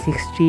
60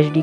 HD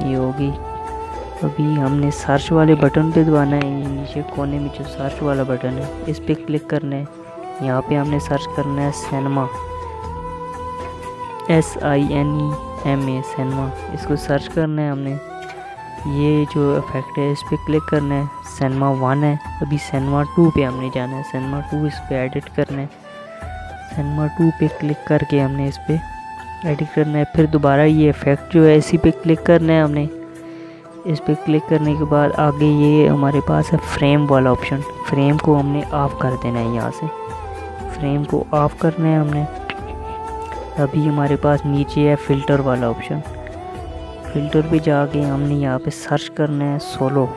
ये होगी। अभी हमने सर्च वाले बटन पे दबाना है, ये नीचे कोने में जो सर्च वाला बटन है इस पे क्लिक करना है। यहाँ पे हमने सर्च करना है सिनेमा, SINEMA सिनेमा, इसको सर्च करना है हमने। ये जो इफेक्ट है इस पे क्लिक करना है। सिनेमा 1 है, अभी सिनेमा 2 पे हमने जाना है। सिनेमा 2 इस पे एडिट करना है। सिनेमा 2 पे क्लिक करके हमने इस पे एडिट करना है। फिर दोबारा ये इफेक्ट जो है इसी पे क्लिक करना है हमने। इस पे क्लिक करने के बाद आगे ये हमारे पास है फ्रेम वाला ऑप्शन, फ्रेम को हमने ऑफ कर देना है। यहाँ से फ्रेम को ऑफ करना है हमने। अभी हमारे पास नीचे है फ़िल्टर वाला ऑप्शन, फ़िल्टर पे जाके हमने यहाँ पे सर्च करना है सोलो,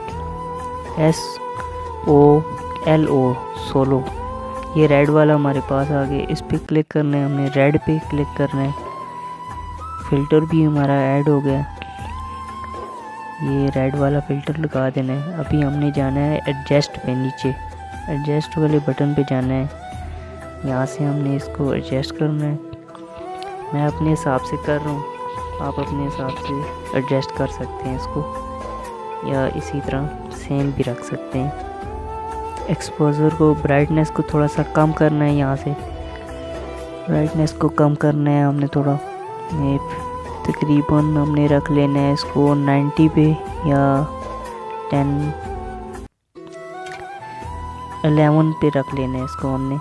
SOLO सोलो। ये रेड वाला हमारे पास आ गया, इस पे क्लिक करना है हमने, रेड पे क्लिक करना है। फ़िल्टर भी हमारा ऐड हो गया, ये रेड वाला फ़िल्टर लगा देना है। अभी हमने जाना है एडजस्ट पे, नीचे एडजस्ट वाले बटन पे जाना है। यहाँ से हमने इसको एडजस्ट करना है। मैं अपने हिसाब से कर रहा हूँ, आप अपने हिसाब से एडजस्ट कर सकते हैं इसको, या इसी तरह सेम भी रख सकते हैं। एक्सपोजर को, ब्राइटनेस को थोड़ा सा कम करना है। यहाँ से ब्राइटनेस को कम करना है हमने थोड़ा, तकरीबन हमने रख लेना है इसको 90 पे या 11 पे रख लेना है इसको हमने।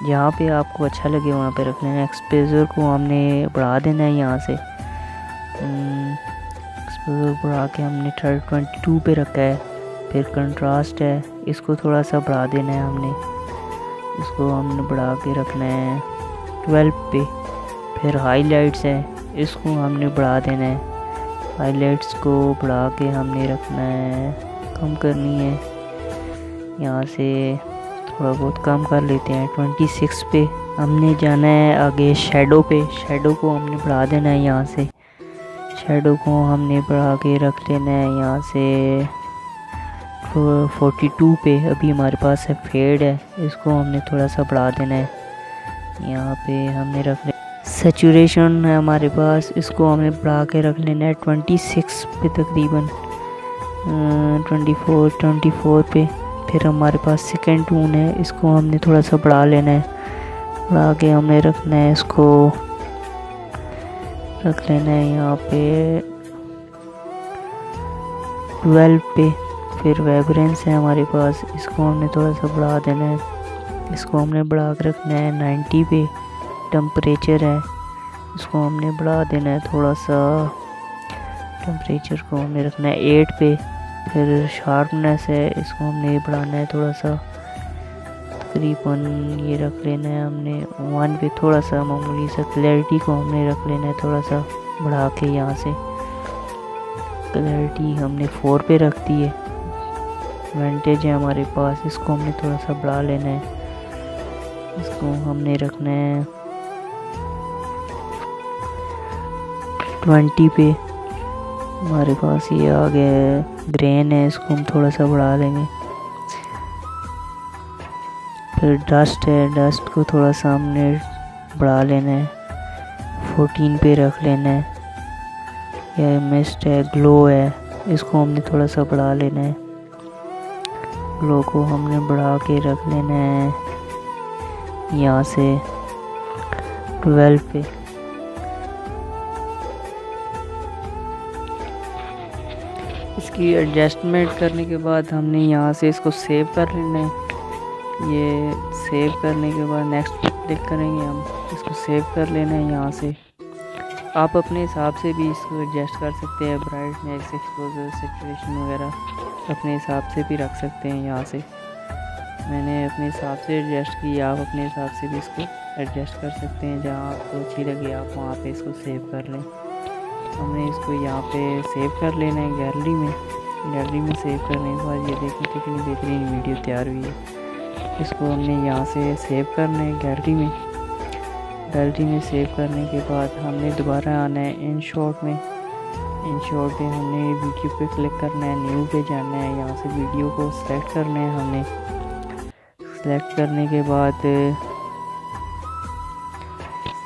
जहाँ पे आपको अच्छा लगे वहाँ पे रख लेना है। एक्सपोजर को हमने बढ़ा देना है यहाँ से, एक्सपोजर बढ़ा के हमने 22 पे रखा है। फिर कंट्रास्ट है, इसको थोड़ा सा बढ़ा देना है हमने, इसको हमने बढ़ा के रखना है 12 पे। फिर हाईलाइट्स है, इसको हमने बढ़ा देना है, हाईलाइट्स को बढ़ा के हमने रखना है, कम करनी है। यहाँ से थोड़ा बहुत कम कर लेते हैं 26 पे। हमने जाना है आगे शैडो पे, शैडो को हमने बढ़ा देना है। यहाँ से शैडो को हमने बढ़ा के रख लेना है यहाँ से 42 पे। अभी हमारे पास है फेड है, इसको हमने थोड़ा सा बढ़ा देना है। यहाँ पे हमने रख ले सैचुरेशन है हमारे पास, इसको हमने बढ़ा के रख लेना है 26 पे तकरीबन, 24 पे। फिर हमारे पास सेकेंड टून है, इसको हमने थोड़ा सा बढ़ा लेना है, बढ़ा के हमने रखना है, इसको रख लेना है यहाँ पे 12 पे। फिर वाइब्रेंस है हमारे पास, इसको हमने थोड़ा सा बढ़ा देना है, इसको हमने बढ़ा के रखना है 90 पे। टेम्परेचर है, इसको हमने बढ़ा देना है थोड़ा सा, टेम्परेचर को हमने रखना है 8 पे। फिर शार्पनेस है, इसको हमने बढ़ाना है थोड़ा सा, तकरीबन ये रख लेना है हमने 1 पे थोड़ा सा मामूली सा। क्लैरिटी को हमने रख लेना है थोड़ा सा बढ़ा के, यहाँ से क्लैरिटी हमने 4 पे रख दी है। वेंटेज है हमारे पास, इसको हमने थोड़ा सा बढ़ा लेना है, इसको हमने रखना है 20 पे। हमारे पास ये आ गया है ग्रेन है, इसको हम थोड़ा सा बढ़ा लेंगे। फिर डस्ट है, डस्ट को थोड़ा सा हमने बढ़ा लेना है, 14 पे रख लेना है। यह मिस्ट है, ग्लो है, इसको हमने थोड़ा सा बढ़ा लेना है, ग्लो को हमने बढ़ा के रख लेना है यहाँ से 12 पे। इसकी एडजस्टमेंट करने के बाद हमने यहाँ से इसको सेव कर लेना है। ये सेव करने के बाद नेक्स्ट पे क्लिक करेंगे हम, इसको सेव कर लेना है यहाँ से। आप अपने हिसाब से भी इसको एडजस्ट कर सकते हैं, ब्राइटनेस, एक्सपोजर, सैचुरेशन वगैरह अपने हिसाब से भी रख सकते हैं। यहाँ से मैंने अपने हिसाब से एडजस्ट की, आप अपने हिसाब से भी इसको एडजस्ट कर सकते हैं। जहाँ आपको अच्छी लगे आप वहाँ पे इसको सेव कर लें। हमने इसको यहाँ पे सेव कर लेना है गैलरी में। गैलरी में सेव करने के बाद ये देखें कितनी बेहतरीन वीडियो तैयार हुई है। इसको हमने यहाँ से सेव करना है गैलरी में। गैलरी में सेव करने के बाद हमने दोबारा आना है इन शॉट में। इन शॉट पे हमने वीडियो पे क्लिक करना है, न्यू पे जाना है, यहाँ से वीडियो को सेलेक्ट करना है। हमने सेलेक्ट करने के बाद